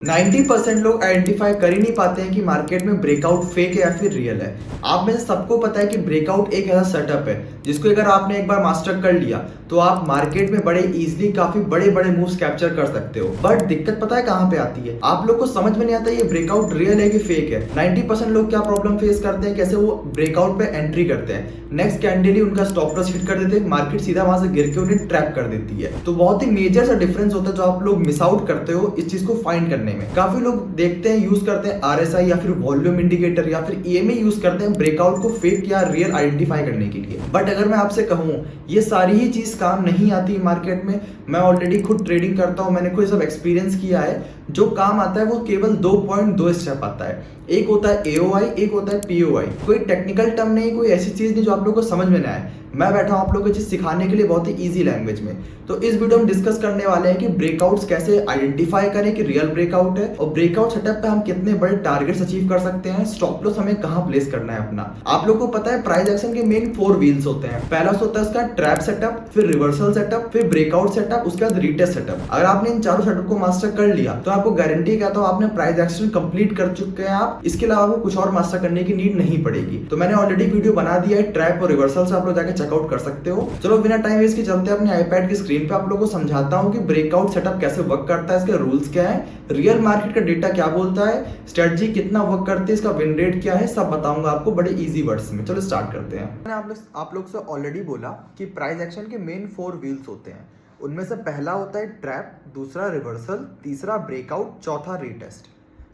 90% लोग आइडेंटिफाई कर ही नहीं पाते हैं कि मार्केट में ब्रेकआउट फेक है या फिर रियल है। आप में से सबको पता है कि ब्रेकआउट एक ऐसा सेटअप है जिसको अगर आपने एक बार मास्टर कर लिया तो आप मार्केट में बड़े इजीली काफी बड़े बड़े मूव्स कैप्चर कर सकते हो। बट दिक्कत पता है कहाँ पे आती है? आप लोग को समझ में नहीं आता ये ब्रेकआउट रियल है कि फेक है। 90% लोग क्या प्रॉब्लम फेस करते हैं, कैसे वो ब्रेकआउट पे एंट्री करते हैं, नेक्स्ट कैंडल ही उनका स्टॉप लॉस हिट कर देते हैं, मार्केट सीधा वहां से गिर के उन्हें ट्रैप कर देती है। तो बहुत ही मेजर सा डिफरेंस होता है जो आप लोग मिस आउट करते हो इस चीज को फाइंड करने में। काफी लोग देखते हैं, यूज करते हैं आरएसआई या फिर वॉल्यूम इंडिकेटर या फिर ईएमए यूज करते हैं ब्रेकआउट को फेक या रियल आइडेंटिफाई करने के लिए। बट अगर मैं आपसे कहूं ये सारी ही चीज काम नहीं आती मार्केट में। मैं ऑलरेडी खुद ट्रेडिंग करता हूं, मैंने खुद सब एक्सपीरियंस किया है। जो काम आता है वो केवल 2.2 स्टेप आता है। एक होता है एओआई, एक होता है पीओआई। कोई टेक्निकल टर्म नहीं, कोई ऐसी चीज नहीं जो आप लोग को समझ में ना आए। मैं बैठा हूं आप लोगों को चीज सिखाने के लिए बहुत ही इजी लैंग्वेज में। तो इस वीडियो में डिस्कस करने वाले हैं कि ब्रेकआउट्स कैसे आइडेंटिफाई करें कि रियल ब्रेकआउट है, और ब्रेकआउट सेटअप पे हम कितने बड़े टारगेट्स अचीव कर सकते हैं, स्टॉप लॉस हमें कहां प्लेस करना है अपना। आप लोग को पता है प्राइस एक्शन के मेन 4 व्हील्स होते हैं। पहला होता है इसका ट्रैप सेटअप, फिर रिवर्सल सेटअप, फिर ब्रेकआउट सेटअप, उसके बाद रीटेस्ट सेटअप। अगर आपने इन चारों सेटअप को मास्टर कर लिया तो आपको गारंटी कहता हूं आपने प्राइस एक्शन कंप्लीट कर चुके हैं आप। इसके अलावा आपको कुछ और मास्टर करने की नीड नहीं पड़ेगी। तो मैंने ऑलरेडी वीडियो बना दिया है ट्रैप और रिवर्सल से, आप लोग जाके चेकआउट कर सकते हो। चलो बिना टाइम वेस्ट के चलते हैं अपने आईपैड की स्क्रीन पे, आप लोगों को समझाता हूं कि ब्रेकआउट सेटअप कैसे वर्क करता है, इसके रूल्स क्या है, रियल मार्केट का डेटा क्या बोलता है, स्ट्रेटजी कितना वर्क करती है, इसका विन रेट क्या है, सब बताऊंगा आपको बड़े इजी वर्ड्स में। चलो स्टार्ट करते हैं। मैंने आप लोग से ऑलरेडी बोला कि प्राइस एक्शन के मेन 4 व्हील्स होते हैं। उनमें से पहला होता है ट्रैप, दूसरा रिवर्सल, तीसरा ब्रेकआउट, चौथा रीटेस्ट।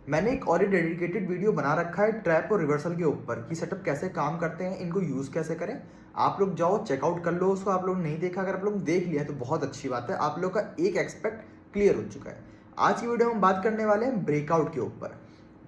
मैंने एक और डेडिकेटेड वीडियो बना रखा है ट्रैप और रिवर्सल के ऊपर कि सेटअप कैसे काम करते हैं, इनको यूज कैसे करें। आप लोग जाओ चेकआउट कर लो उसको। आप लोग नहीं देखा, अगर आप लोग देख लिया है तो बहुत अच्छी बात है, आप लोग का एक एक्सपेक्ट क्लियर हो चुका है। आज की वीडियो में बात करने वाले हैं ब्रेकआउट के ऊपर।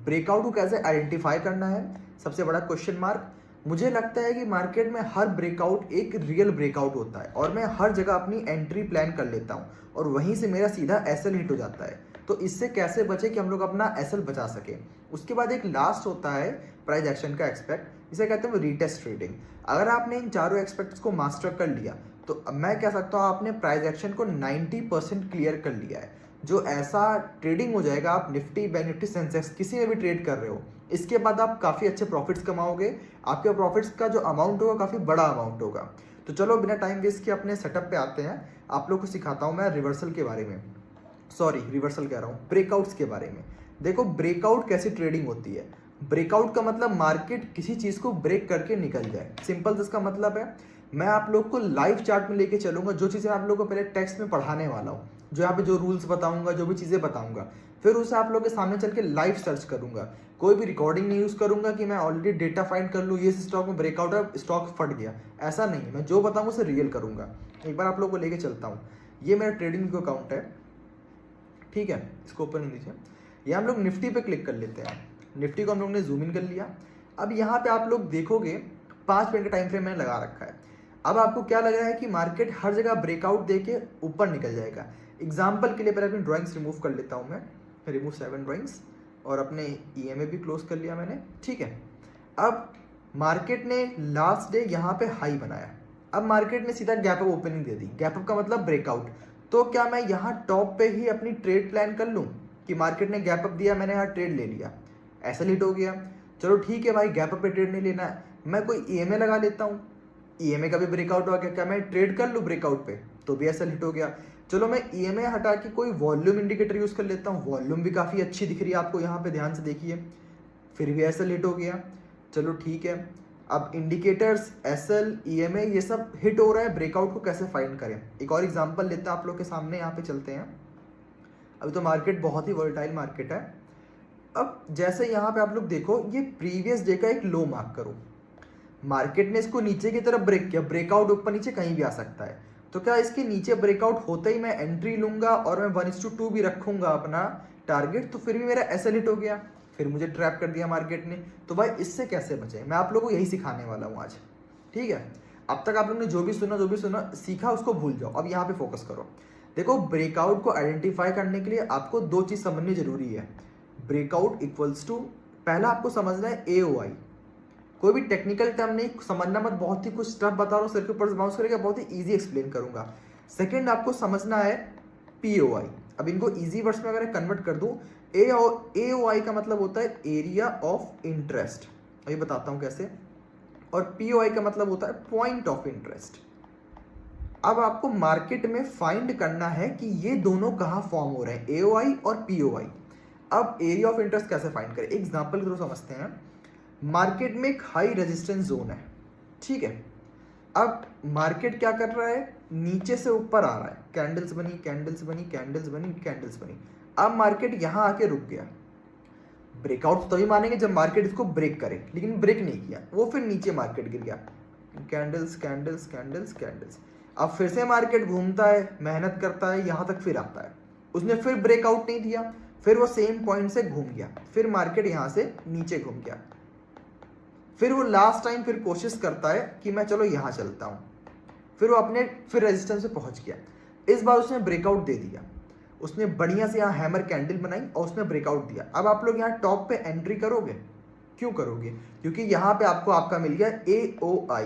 ब्रेकआउट को कैसे आइडेंटिफाई करना है, सबसे बड़ा क्वेश्चन मार्क। मुझे लगता है कि मार्केट में हर ब्रेकआउट एक रियल ब्रेकआउट होता है और मैं हर जगह अपनी एंट्री प्लान कर लेता हूँ और वहीं से मेरा सीधा एसएल हिट हो जाता है। तो इससे कैसे बचे कि हम लोग अपना एसएल बचा सके। उसके बाद एक लास्ट होता है प्राइस एक्शन का एक्सपेक्ट, इसे कहते हैं रीटेस्ट ट्रेडिंग। अगर आपने इन चारों एक्सपेक्ट्स को मास्टर कर लिया तो मैं कह सकता हूँ आपने प्राइस एक्शन को 90% क्लियर कर लिया है। जो ऐसा ट्रेडिंग हो जाएगा, आप निफ्टी, बैंक निफ्टी, सेंसेक्स किसी में भी ट्रेड कर रहे हो, इसके बाद आप काफ़ी अच्छे प्रॉफिट्स कमाओगे। आपके प्रॉफिट्स का जो अमाउंट होगा काफ़ी बड़ा अमाउंट होगा। तो चलो बिना टाइम वेस्ट के अपने सेटअप पे आते हैं। आप लोग को सिखाता हूँ मैं रिवर्सल के बारे में, सॉरी रिवर्सल कह रहा हूँ, ब्रेकआउट्स के बारे में। देखो ब्रेकआउट कैसी ट्रेडिंग होती है। ब्रेकआउट का मतलब मार्केट किसी चीज़ को ब्रेक करके निकल जाए, सिंपल इसका मतलब है। मैं आप लोग को लाइव चार्ट में लेके चलूंगा, जो चीज़ें आप लोग को पहले टेक्स्ट में पढ़ाने वाला हूँ, जो यहाँ पे जो रूल्स बताऊंगा, जो भी चीज़ें बताऊंगा, फिर उसे आप लोग के सामने चल के लाइव सर्च करूंगा। कोई भी रिकॉर्डिंग नहीं यूज़ करूंगा कि मैं ऑलरेडी डेटा फाइंड कर लूँ ये स्टॉक में ब्रेकआउट है, स्टॉक फट गया, ऐसा नहीं। मैं जो बताऊंगा उसे रियल करूंगा। एक बार आप लोग को लेके चलता हूँ। ये मेरा ट्रेडिंग का अकाउंट है, ठीक है, इसको ओपन कर लीजिए। ये हम लोग निफ्टी पे क्लिक कर लेते हैं। निफ्टी को हम लोग ने जूम इन कर लिया। अब यहाँ पे आप लोग देखोगे 5 मिनट का टाइम फ्रेम मैंने लगा रखा है। अब आपको क्या लग रहा है कि मार्केट हर जगह ब्रेकआउट देके ऊपर निकल जाएगा। एग्जाम्पल के लिए पहले अपनी ड्राइंग्स रिमूव कर लेता हूँ मैं, रिमूव 7 ड्राइंग्स, और अपने ईएमए भी क्लोज कर लिया मैंने, ठीक है। अब मार्केट ने लास्ट डे यहाँ पे हाई बनाया। अब मार्केट ने सीधा गैप अप ओपनिंग दे दी। गैप अप का मतलब ब्रेकआउट। तो क्या मैं यहाँ टॉप पे ही अपनी ट्रेड प्लान कर लूँ कि मार्केट ने गैप अप दिया, मैंने यहाँ ट्रेड ले लिया, ऐसा हिट हो गया। चलो ठीक है भाई, गैप अप पे ट्रेड नहीं लेना है, मैं कोई ईएमए लगा लेता हूँ। ईएमए का भी ब्रेकआउट हो गया, क्या मैं ट्रेड कर लूँ ब्रेकआउट पे, तो भी ऐसा हिट हो गया। चलो मैं ईएमए हटा के कोई वॉल्यूम इंडिकेटर यूज कर लेता हूँ, वॉल्यूम भी काफ़ी अच्छी दिख रही है आपको यहाँ पे, ध्यान से देखिए, फिर भी ऐसा हिट हो गया। चलो ठीक है, अब इंडिकेटर्स, एसएल, ईएमए ये सब हिट हो रहा है, ब्रेकआउट को कैसे फाइंड करें। एक और एग्जांपल लेते हैं आप लोग के सामने, यहाँ पे चलते हैं। अभी तो मार्केट बहुत ही वोलेटाइल मार्केट है। अब जैसे यहाँ पे आप लोग देखो, ये प्रीवियस डे का एक लो मार्क करो, मार्केट ने इसको नीचे की तरफ ब्रेक किया, ब्रेकआउट ऊपर नीचे कहीं भी आ सकता है। तो क्या इसके नीचे ब्रेकआउट होते ही मैं एंट्री लूंगा और मैं 1:2 भी रखूंगा अपना टारगेट, तो फिर भी मेरा ऐसा हिट हो गया, फिर मुझे ट्रैप कर दिया मार्केट ने। तो भाई इससे कैसे बचे, मैं आप लोगों को यही सिखाने वाला हूँ आज, ठीक है। अब तक आप लोगों ने जो भी सुना सीखा उसको भूल जाओ, अब यहाँ पे फोकस करो। देखो ब्रेकआउट को आइडेंटिफाई करने के लिए आपको 2 चीज समझनी जरूरी है। ब्रेकआउट इक्वल्स टू, पहला आपको समझना है एओआई। कोई भी टेक्निकल टर्म नहीं समझना मत, बहुत ही कुछ स्टफ बता रहा हूँ, सिर के ऊपर बाउंस करेगा, बहुत ही इजी एक्सप्लेन करूंगा। सेकंड आपको समझना है पीओआई। अब इनको इजी वर्ड्स में अगर कन्वर्ट कर दूं, AOI का मतलब होता है एरिया ऑफ इंटरेस्ट, अभी बताता हूं कैसे, और POI का मतलब होता है पॉइंट ऑफ इंटरेस्ट। अब आपको मार्केट में फाइंड करना है कि ये दोनों कहाँ फॉर्म हो रहे हैं, AOI और POI। अब एरिया ऑफ इंटरेस्ट कैसे फाइंड करें, एग्जाम्पल के थ्रू समझते हैं। मार्केट में एक हाई रेजिस्टेंस जोन है, ठीक है। अब मार्केट क्या कर रहा है, नीचे से ऊपर आ रहा है, कैंडल्स बनी, कैंडल्स बनी, कैंडल्स बनी, कैंडल्स बनी। अब मार्केट यहां आके रुक गया। ब्रेकआउट तभी मानेंगे जब मार्केट इसको ब्रेक करे, लेकिन ब्रेक नहीं किया, वो फिर नीचे मार्केट गिर गया, कैंडल्स कैंडल्स कैंडल्स कैंडल्स। अब फिर से मार्केट घूमता है, मेहनत करता है, यहां तक फिर आता है, उसने फिर ब्रेकआउट नहीं दिया, फिर वो सेम पॉइंट से घूम गया, फिर मार्केट यहां से नीचे घूम गया, फिर वो लास्ट टाइम फिर कोशिश करता है कि मैं चलो यहां चलता हूं, फिर वो अपने फिर रेजिस्टेंस पे पहुंच गया। इस बार उसने ब्रेकआउट दे दिया, उसने बढ़िया से यहाँ हैमर कैंडल बनाई और उसने ब्रेकआउट दिया। अब आप लोग यहाँ टॉप पे एंट्री करोगे, क्यों करोगे, क्योंकि यहाँ पे आपको आपका मिल गया AOI।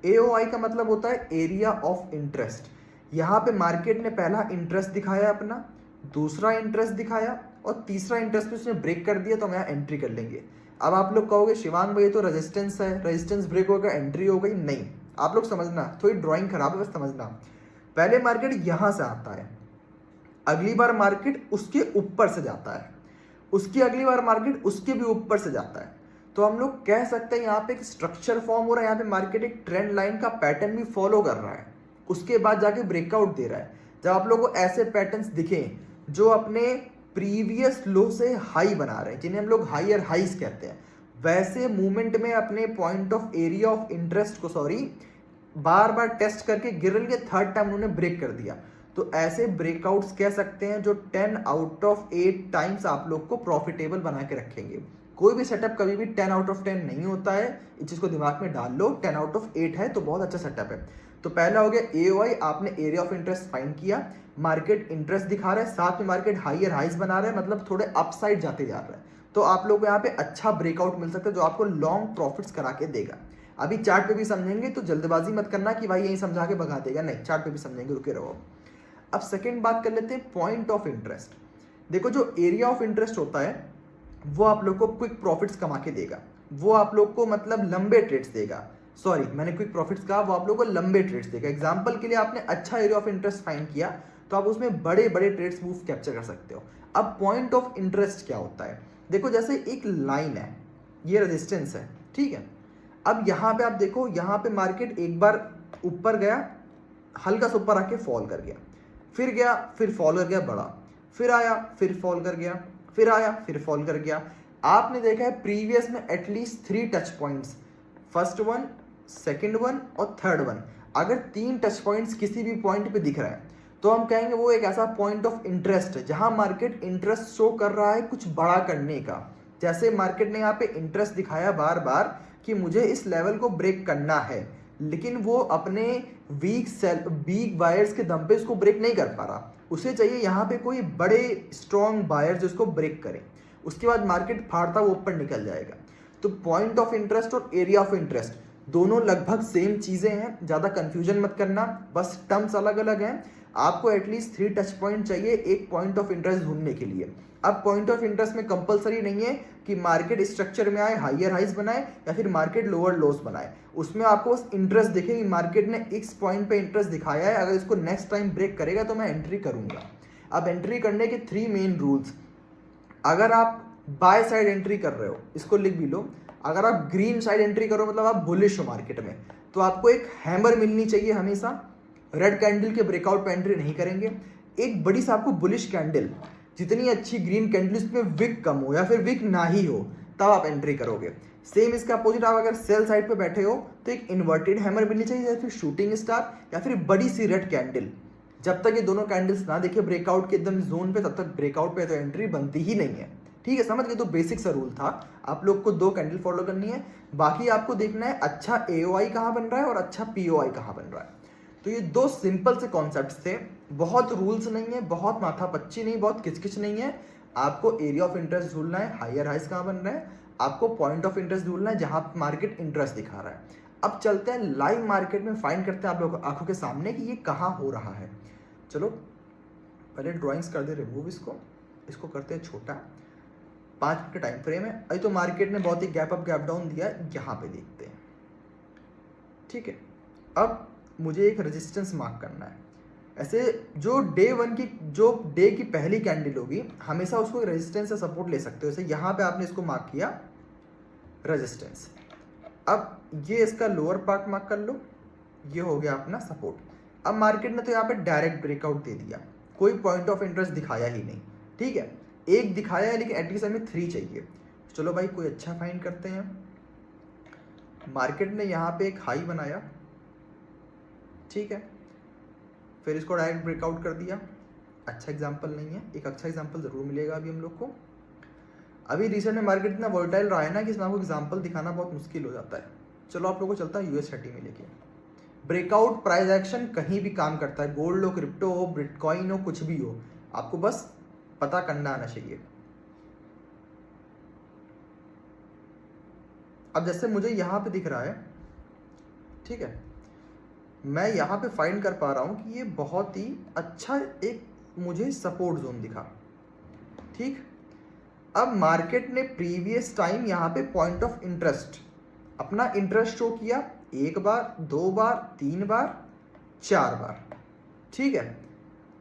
AOI का मतलब होता है एरिया ऑफ इंटरेस्ट। यहाँ पे मार्केट ने पहला इंटरेस्ट दिखाया अपना, दूसरा इंटरेस्ट दिखाया और तीसरा इंटरेस्ट पे उसने ब्रेक कर दिया, तो हम यहाँ एंट्री कर लेंगे। अब आप लोग कहोगे शिवांग भाई तो रेजिस्टेंस है, रेजिस्टेंस ब्रेक होगा एंट्री हो गई, नहीं। आप लोग समझना, थोड़ी ड्राइंग खराब है, बस समझना। पहले मार्केट यहां से आता है, अगली बार मार्केट उसके ऊपर से जाता है, उसकी अगली बार मार्केट उसके भी ऊपर से जाता है। तो हम लोग कह सकते हैं यहाँ पे एक स्ट्रक्चर फॉर्म हो रहा है, यहाँ पे मार्केट एक ट्रेंड लाइन का पैटर्न भी फॉलो कर रहा है, उसके बाद जाके ब्रेकआउट दे रहा है। जब आप लोगों को ऐसे पैटर्न्स दिखें जो अपने प्रीवियस लो से हाई बना रहे हैं, जिन्हें हम लोग हायर हाइज कहते हैं, वैसे मूवमेंट में अपने point of area of interest को बार बार टेस्ट करके गिरल के थर्ड टाइम उन्होंने ब्रेक कर दिया, तो ऐसे ब्रेकआउट्स कह सकते हैं जो 10 आउट ऑफ 8 टाइम्स आप लोग को प्रॉफिटेबल बना के रखेंगे। कोई भी सेटअप कभी भी 10 आउट ऑफ 10 नहीं होता है, इस चीज को दिमाग में डाल लो। 10 आउट ऑफ 8 है तो बहुत अच्छा सेटअप है। तो पहला हो गया AOI, आपने एरिया ऑफ इंटरेस्ट फाइंड किया, मार्केट इंटरेस्ट दिखा रहा है, साथ में मार्केट हाइयर हाइज बना रहा है, मतलब थोड़े अपसाइड जाते जा रहा है, तो आप लोग को यहाँ पे अच्छा ब्रेकआउट मिल सकता है जो आपको लॉन्ग प्रॉफिट्स करा के देगा। अभी चार्ट पे भी समझेंगे, तो जल्दबाजी मत करना कि भाई यही समझा के भगा देगा, नहीं, चार्ट पे भी समझेंगे, रुके रहो। अब सेकेंड बात कर लेते हैं पॉइंट ऑफ इंटरेस्ट। देखो जो एरिया ऑफ इंटरेस्ट होता है वो आप लोग को क्विक प्रॉफिट्स कमा के देगा, वो आप लोग को मतलब लंबे ट्रेड्स देगा, सॉरी मैंने क्विक प्रॉफिट्स कहा, वो आप लोग को लंबे ट्रेड्स देगा। एग्जांपल के लिए आपने अच्छा एरिया ऑफ इंटरेस्ट फाइंड किया तो आप उसमें बड़े बड़े ट्रेड्स मूव कैप्चर कर सकते हो। अब पॉइंट ऑफ इंटरेस्ट क्या होता है, देखो जैसे एक लाइन है, ये रेजिस्टेंस है, ठीक है। अब यहाँ पे आप देखो, यहाँ पे मार्केट एक बार ऊपर गया, हल्का सा ऊपर आके फॉल कर गया, फिर गया, फिर फॉल कर गया बड़ा, फिर आया, फिर फॉल कर गया, फिर आया, फिर फॉल कर गया। आपने देखा है प्रीवियस में at least 3 touch points, first one, second one और थर्ड वन। अगर 3 टच पॉइंट्स किसी भी पॉइंट पे दिख रहा है तो हम कहेंगे वो एक ऐसा पॉइंट ऑफ इंटरेस्ट है जहां मार्केट इंटरेस्ट शो कर रहा है कुछ बड़ा करने का। जैसे मार्केट ने यहाँ पे इंटरेस्ट दिखाया बार बार कि मुझे इस लेवल को ब्रेक करना है, लेकिन वो अपने वीक बायर्स के दम पे इसको ब्रेक नहीं कर पा रहा। उसे चाहिए यहाँ पे कोई बड़े स्ट्रॉन्ग बायर जिसको ब्रेक करे, उसके बाद मार्केट फाड़ता वो ऊपर निकल जाएगा। तो पॉइंट ऑफ इंटरेस्ट और एरिया ऑफ इंटरेस्ट दोनों लगभग सेम चीजें हैं, ज्यादा कंफ्यूजन मत करना, बस टर्म्स अलग अलग हैं। आपको एटलीस्ट 3 टच पॉइंट चाहिए एक पॉइंट ऑफ इंटरेस्ट ढूंढने के लिए। अब पॉइंट ऑफ इंटरेस्ट में कंपलसरी नहीं है कि मार्केट स्ट्रक्चर में आए, हाइयर हाइज बनाए या फिर मार्केट लोअर लोस बनाए, उसमें आपको बस इंटरेस्ट दिखे कि मार्केट ने इस पॉइंट पे इंटरेस्ट दिखाया है, अगर इसको नेक्स्ट टाइम ब्रेक करेगा तो मैं एंट्री करूंगा। अब एंट्री करने के 3 मेन रूल्स, अगर आप बाय साइड एंट्री कर रहे हो, इसको लिख भी लो, अगर आप ग्रीन साइड एंट्री करो मतलब आप बुलिश हो मार्केट में, तो आपको एक हैमर मिलनी चाहिए हमेशा। रेड कैंडल के ब्रेकआउट पे एंट्री नहीं करेंगे, एक बड़ी सा आपको बुलिश कैंडल, जितनी अच्छी ग्रीन कैंडल उसमें विक कम हो या फिर विक ना ही हो तब आप एंट्री करोगे। सेम इसका अपोजिट, आप अगर सेल साइड पे बैठे हो तो एक इन्वर्टेड हैमर मिलनी चाहिए या फिर शूटिंग स्टार या फिर बड़ी सी रेड कैंडल। जब तक ये दोनों कैंडल्स ना दिखे ब्रेकआउट के एकदम जोन पे, तब तक ब्रेकआउट पे तो एंट्री बनती ही नहीं है, ठीक है। समझ गए, तो बेसिक सा रूल था, आप लोग को 2 कैंडल फॉलो करनी है, बाकी आपको देखना है अच्छा AOI कहाँ बन रहा है और अच्छा POI कहाँ बन रहा है। तो ये 2 सिंपल से कॉन्सेप्ट्स थे, बहुत रूल्स नहीं है, बहुत माथापच्ची नहीं, बहुत किचकिच नहीं है। आपको एरिया ऑफ इंटरेस्ट ढूंढना है, हाइयर हाइज कहाँ बन रहा है, आपको पॉइंट ऑफ इंटरेस्ट ढूंढना है जहां मार्केट इंटरेस्ट दिखा रहा है। अब चलते हैं लाइव मार्केट में, फाइंड करते हैं आप लोग आंखों के सामने कि ये कहाँ हो रहा है। चलो पहले ड्राइंग्स कर दे रिमूव, इसको करते हैं छोटा, 5 मिनट का टाइम फ्रेम है। अभी तो मार्केट ने बहुत ही गैप अप गैप डाउन दिया है, यहाँ पे देखते हैं। ठीक है, अब मुझे एक रेजिस्टेंस मार्क करना है। ऐसे जो डे की पहली कैंडल होगी हमेशा उसको रेजिस्टेंस से सपोर्ट ले सकते हो। जैसे यहाँ पे आपने इसको मार्क किया रेजिस्टेंस, अब ये इसका लोअर पार्ट मार्क कर लो, ये हो गया अपना सपोर्ट। अब मार्केट ने तो यहाँ पे डायरेक्ट ब्रेकआउट दे दिया, कोई पॉइंट ऑफ इंटरेस्ट दिखाया ही नहीं। ठीक है, एक दिखाया है लेकिन एटलीस्ट हमें 3 चाहिए। चलो भाई कोई अच्छा फाइंड करते हैं। मार्केट ने यहाँ पे एक हाई बनाया, ठीक है, फिर इसको डायरेक्ट ब्रेकआउट कर दिया। अच्छा एग्जांपल नहीं है, एक अच्छा एग्जांपल ज़रूर मिलेगा अभी हम लोग को। अभी रिसेंट में मार्केट इतना वोलेटाइल रहा है ना कि इसमें आपको एग्जांपल दिखाना बहुत मुश्किल हो जाता है। चलो आप लोगों को चलता है US30 में लेके। ब्रेकआउट प्राइस एक्शन कहीं भी काम करता है, गोल्ड हो, क्रिप्टो हो, बिटकॉइन हो, कुछ भी हो, आपको बस पता करना आना चाहिए। अब जैसे मुझे यहाँ पे दिख रहा है, ठीक है, मैं यहाँ पे फाइंड कर पा रहा हूँ कि ये बहुत ही अच्छा एक मुझे सपोर्ट जोन दिखा। ठीक, अब मार्केट ने प्रीवियस टाइम यहाँ पे पॉइंट ऑफ इंटरेस्ट, अपना इंटरेस्ट शो किया 1 बार, 2 बार, 3 बार, 4 बार। ठीक है,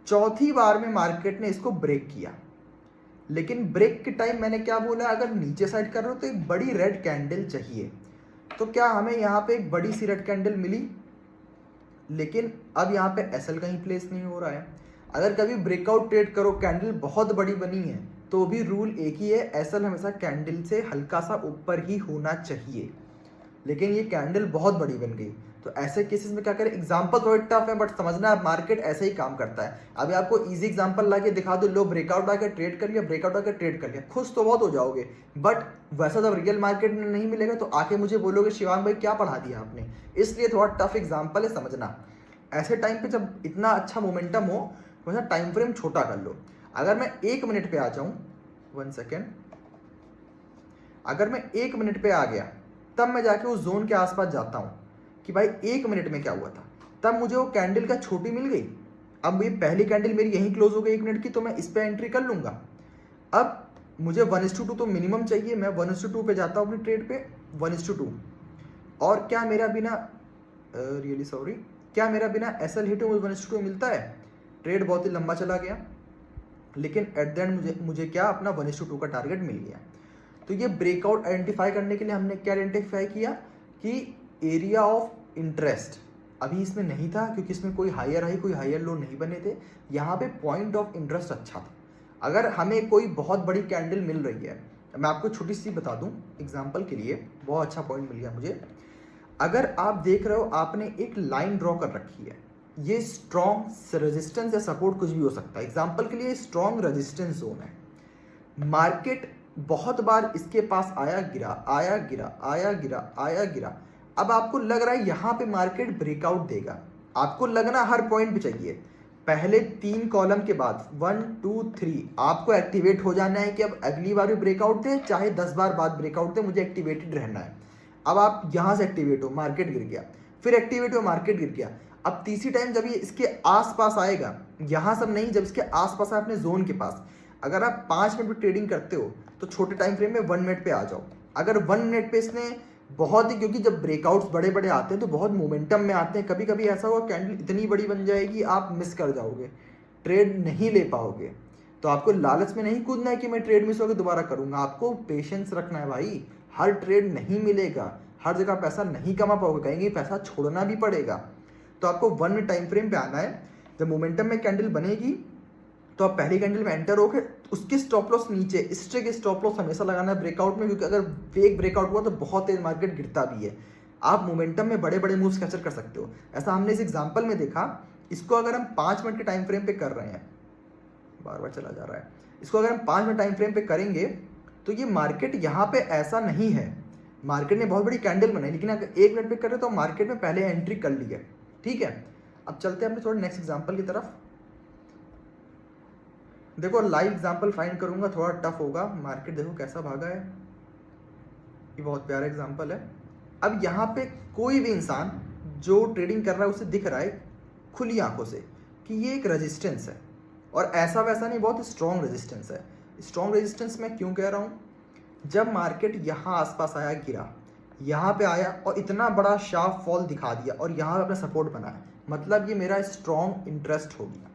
चौथी बार में मार्केट ने इसको ब्रेक किया, लेकिन ब्रेक के टाइम मैंने क्या बोला, अगर नीचे साइड कर रहे हो तो एक बड़ी रेड कैंडल चाहिए। तो क्या हमें यहाँ पे एक बड़ी सी रेड कैंडल मिली, लेकिन अब यहाँ पे एसएल कहीं प्लेस नहीं हो रहा है। अगर कभी ब्रेकआउट ट्रेड करो, कैंडल बहुत बड़ी बनी है, तो भी रूल एक ही है, एसएल हमेशा कैंडल से हल्का सा ऊपर ही होना चाहिए। लेकिन ये कैंडल बहुत बड़ी बन गई, तो ऐसे केसेस में क्या करें। एग्जांपल थोड़े टफ है बट समझना, मार्केट ऐसे ही काम करता है। अभी आपको इजी एग्जांपल ला के दिखा दो, लो ब्रेकआउट आकर ट्रेड कर लिया, ब्रेकआउट आकर ट्रेड कर लिया, खुश तो बहुत हो जाओगे, बट वैसा जब रियल मार्केट में नहीं मिलेगा तो आके मुझे बोलोगे शिवांग भाई क्या पढ़ा दिया आपने। इसलिए थोड़ा टफ एग्जाम्पल है, समझना। ऐसे टाइम पे जब इतना अच्छा मोमेंटम हो, वैसा टाइम फ्रेम छोटा कर लो। अगर मैं 1 मिनट पे आ जाऊं, 1 सेकेंड, अगर मैं 1 मिनट पे आ गया तब मैं जाके उस जोन के आसपास जाता हूं कि भाई 1 मिनट में क्या हुआ था, तब मुझे वो कैंडल का छोटी मिल गई। अब ये पहली कैंडल मेरी यहीं क्लोज हो गई 1 मिनट की, तो मैं इस पे एंट्री कर लूंगा। अब मुझे 1:2 तो मिनिमम चाहिए, मैं 1:2 पे जाता हूँ अपनी ट्रेड पे, 1:2। और क्या मेरा बिना रियली सॉरी, क्या मेरा बिना एसएल हिट मुझे 1:2 मिलता है? ट्रेड बहुत ही लंबा चला गया, लेकिन एट द एंड मुझे क्या अपना 1:2 का टारगेट मिल गया। तो ये ब्रेकआउट आइडेंटिफाई करने के लिए हमने क्या आइडेंटिफाई किया कि एरिया ऑफ इंटरेस्ट अभी इसमें नहीं था, क्योंकि इसमें कोई हायर हाई कोई हायर लो नहीं बने थे। यहाँ पे पॉइंट ऑफ इंटरेस्ट अच्छा था। अगर हमें कोई बहुत बड़ी कैंडल मिल रही है, मैं आपको छोटी सी बता दूं एग्जांपल के लिए, बहुत अच्छा पॉइंट मिल गया मुझे। अगर आप देख रहे हो आपने एक लाइन ड्रॉ कर रखी है, ये स्ट्रॉन्ग रेजिस्टेंस या सपोर्ट कुछ भी हो सकता है। एग्जांपल के लिए स्ट्रॉन्ग रेजिस्टेंस जोन है। मार्केट बहुत बार इसके पास आया गिरा, आया गिरा, आया गिरा, आया गिरा। अब आपको लग रहा है यहाँ पे मार्केट ब्रेकआउट देगा, आपको लगना हर पॉइंट पे चाहिए। पहले 3 कॉलम के बाद 1 2 3 आपको एक्टिवेट हो जाना है कि अब अगली बार भी ब्रेकआउट दे, चाहे 10 बार बाद ब्रेकआउट दे, मुझे एक्टिवेटेड रहना है। अब आप यहाँ से एक्टिवेट हो, मार्केट गिर गया, फिर एक्टिवेट हो, मार्केट गिर गया। अब तीसरी टाइम जब ये इसके आसपास आएगा, यहाँ सब नहीं, जब इसके आसपास है अपने जोन के पास, अगर आप 5 मिनट में ट्रेडिंग करते हो तो छोटे टाइम फ्रेम में 1 मिनट पे आ जाओ। अगर 1 मिनट पे इसने बहुत ही, क्योंकि जब ब्रेकआउट्स बड़े बड़े आते हैं तो बहुत मोमेंटम में आते हैं, कभी कभी ऐसा हुआ कैंडल इतनी बड़ी बन जाएगी आप मिस कर जाओगे, ट्रेड नहीं ले पाओगे। तो आपको लालच में नहीं कूदना है कि मैं ट्रेड मिस होकर दोबारा करूंगा, आपको पेशेंस रखना है भाई। हर ट्रेड नहीं मिलेगा, हर जगह पैसा नहीं कमा पाओगे, कहीं पैसा छोड़ना भी पड़ेगा। तो आपको 1 मिनट टाइम फ्रेम पे आना है। जब मोमेंटम में कैंडल बनेगी तो आप पहली कैंडल में एंटर होकर उसकी स्टॉप लॉस नीचे, इस ट्रे की स्टॉप लॉस हमेशा लगाना है ब्रेकआउट में, क्योंकि अगर फेक ब्रेकआउट हुआ तो बहुत तेज मार्केट गिरता भी है। आप मोमेंटम में बड़े बड़े मूव्स कैप्चर कर सकते हो। ऐसा हमने इस एग्जांपल में देखा। इसको अगर हम 5 मिनट के टाइम फ्रेम पे कर रहे हैं, बार बार चला जा रहा है, इसको अगर हम 5 मिनट टाइम फ्रेम पे करेंगे तो ये मार्केट यहाँ पे ऐसा नहीं है, मार्केट ने बहुत बड़ी कैंडल बनाई, लेकिन अगर 1 मिनट पे कर रहे तो मार्केट में पहले एंट्री कर ली है। ठीक है, अब चलते हैं अपने थोड़ा नेक्स्ट एग्जांपल की तरफ। देखो लाइव एग्जांपल फाइंड करूंगा, थोड़ा टफ होगा। मार्केट देखो कैसा भागा है, ये बहुत प्यारा एग्जांपल है। अब यहाँ पे कोई भी इंसान जो ट्रेडिंग कर रहा है उसे दिख रहा है खुली आंखों से कि ये एक रेजिस्टेंस है, और ऐसा वैसा नहीं, बहुत स्ट्रॉन्ग रेजिस्टेंस है। स्ट्रॉन्ग रेजिस्टेंस मैं क्यों कह रहा हूँ, जब मार्केट यहाँ आसपास आया, गिरा, यहाँ पे आया और इतना बड़ा शार्प फॉल दिखा दिया और यहाँ पे अपना सपोर्ट बनाया, मतलब ये मेरा स्ट्रॉन्ग इंटरेस्ट हो गया।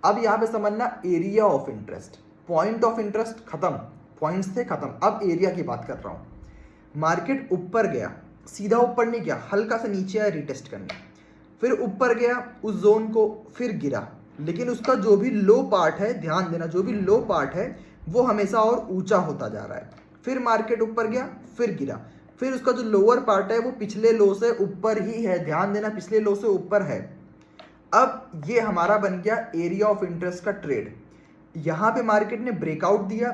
अब यहाँ पे समझना area of interest, point of interest खत्म, पॉइंट्स थे खत्म, अब एरिया की बात कर रहा हूँ। मार्केट ऊपर गया, सीधा ऊपर नहीं गया, हल्का सा नीचे आया रीटेस्ट करने, फिर ऊपर गया उस जोन को, फिर गिरा, लेकिन उसका जो भी लो पार्ट है, ध्यान देना, जो भी लो पार्ट है वो हमेशा और ऊंचा होता जा रहा है। फिर मार्केट ऊपर गया, फिर गिरा, फिर उसका जो लोअर पार्ट है वो पिछले लो से ऊपर ही है, ध्यान देना, पिछले लो से ऊपर है। अब ये हमारा बन गया एरिया ऑफ इंटरेस्ट का ट्रेड। यहाँ पे मार्केट ने ब्रेकआउट दिया,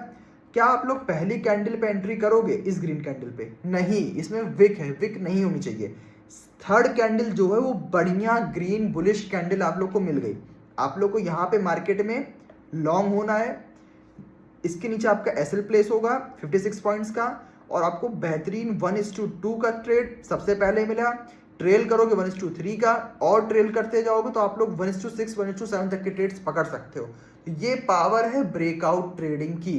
क्या आप लोग पहली कैंडल पे एंट्री करोगे इस ग्रीन कैंडल पे? नहीं, इसमें विक है, विक नहीं होनी चाहिए। थर्ड कैंडल जो है वो बढ़िया ग्रीन बुलिश कैंडल आप लोग को मिल गई। आप लोग को यहाँ पे मार्केट में लॉन्ग होना है, इसके नीचे आपका एसएल प्लेस होगा 56 पॉइंट्स का, और आपको बेहतरीन 1:2 का ट्रेड सबसे पहले मिला। ट्रेल करोगे 1:3 का, और ट्रेल करते जाओगे तो आप लोग 1:6 1:7 तक के ट्रेड्स पकड़ सकते हो। ये पावर है ब्रेकआउट ट्रेडिंग की।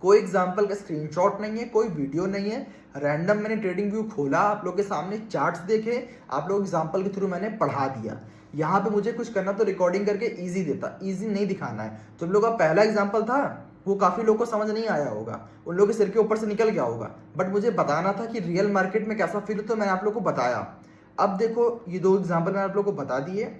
कोई एग्जाम्पल का स्क्रीनशॉट नहीं है, कोई वीडियो नहीं है, रैंडम मैंने ट्रेडिंग व्यू खोला, आप लोग के सामने चार्ट्स देखे, आप लोग एग्जाम्पल के थ्रू मैंने पढ़ा दिया। यहाँ पे मुझे कुछ करना तो रिकॉर्डिंग करके इजी देता, इजी नहीं दिखाना है। तुम लोग का पहला एग्जाम्पल था वो काफ़ी लोगों को समझ नहीं आया होगा, उन लोगों के सिर के ऊपर से निकल गया होगा, बट मुझे बताना था कि रियल मार्केट में कैसा फील हो, तो मैंने आप लोग को बताया। अब देखो ये 2 एग्जाम्पल मैंने आप लोग को बता दिए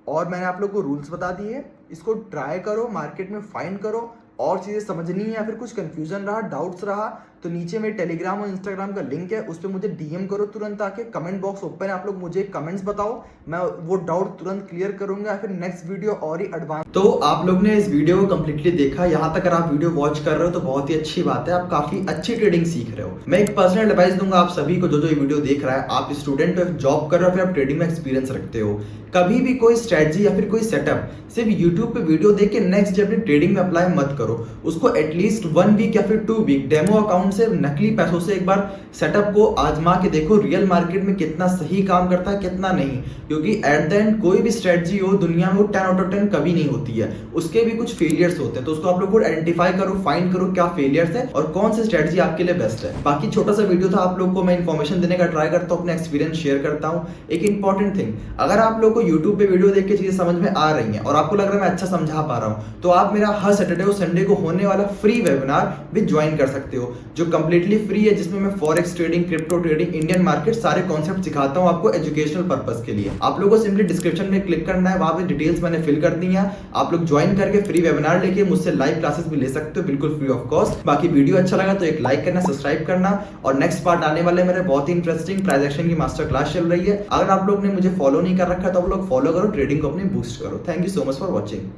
और मैंने आप लोग को रूल्स बता दिए। इसको ट्राई करो, मार्केट में फाइंड करो, और चीज़ें समझनी है या फिर कुछ कंफ्यूजन रहा, डाउट्स रहा, तो नीचे मेरे टेलीग्राम और इंस्टाग्राम का लिंक है, उस पर मुझे डीएम करो तुरंत आके। कमेंट बॉक्स ओपन है, आप लोग मुझे कमेंट्स बताओ, मैं वो डाउट तुरंत क्लियर करूंगा, फिर नेक्स्ट वीडियो और ही एडवांस। तो आप लोग ने इस वीडियो को कंप्लीटली देखा, यहाँ तक अगर आप वीडियो वॉच कर रहे हो तो बहुत ही अच्छी बात है, आप काफी अच्छी ट्रेडिंग सीख रहे हो। मैं एक पर्सनल एडवाइस दूंगा आप सभी को, जो ये वीडियो देख रहा है, आप स्टूडेंट हो, जॉब कर रहे हो, फिर आप ट्रेडिंग में एक्सपीरियंस रखते हो, कभी भी कोई स्ट्रेटजी या फिर कोई सेटअप सिर्फ यूट्यूब पे वीडियो देख के नेक्स्ट डे अपनी ट्रेडिंग में अप्लाई मत करो। उसको एटलीस्ट 1 वीक या फिर 2 वीक डेमो अकाउंट से, नकली पैसों से एक बार सेटअप को आजमा के देखो रियल मार्केट में कितना सही काम करता है, कितना नहीं। क्योंकि एट द एंड कोई भी स्ट्रेटजी हो दुनिया में वो 10 आउट ऑफ 10 कभी नहीं होती है, उसके भी कुछ फेलियर्स होते हैं। तो उसको आप लोग को आइडेंटिफाई करो, फाइंड करो क्या फेलियर्स है और कौन सी स्ट्रेटजी आपके लिए बेस्ट है। बाकी छोटा सा वीडियो था, आप लोग को मैं इन्फॉर्मेशन देने का ट्राई करता हूँ, अपना एक्सपीरियंस शेयर करता हूँ। एक इंपॉर्टेंट थिंग, अगर आप लोग को यूट्यूब पे वीडियो देख के चीजें समझ में आ रही हैं और आपको लग रहा है मैं अच्छा समझा पा रहा हूँ, तो आप मेरा हर सैटरडे और संडे को होने वाला फ्री वेबिनार भी ज्वाइन कर सकते हो, जो कंप्लीटली फ्री है, जिसमें मैं forex trading, crypto trading, Indian market सारे कॉन्सेप्ट सिखाता हूँ आपको एजुकेशनल पर्पस के लिए। आप लोगों को सिंपली डिस्क्रिप्शन में क्लिक करना है, वहां पे डिटेल्स मैंने फिल कर दी है, आप लोग ज्वाइन करके फ्री वेबिनार लेके मुझसे लाइव क्लासेस भी ले सकते हो, बिल्कुल फ्री ऑफ कॉस्ट। बाकी वीडियो अच्छा लगा तो एक लाइक करना, सब्सक्राइब करना, और नेक्स्ट पार्ट आने वाले मेरे बहुत ही इंटरेस्टिंग प्राइस एक्शन की मास्टर क्लास चल रही है। अगर आप लोग ने मुझे फॉलो नहीं कर रखा तो आप लोग फॉलो करो, ट्रेडिंग को अपनी बूस्ट करो। Thank you so much for watching.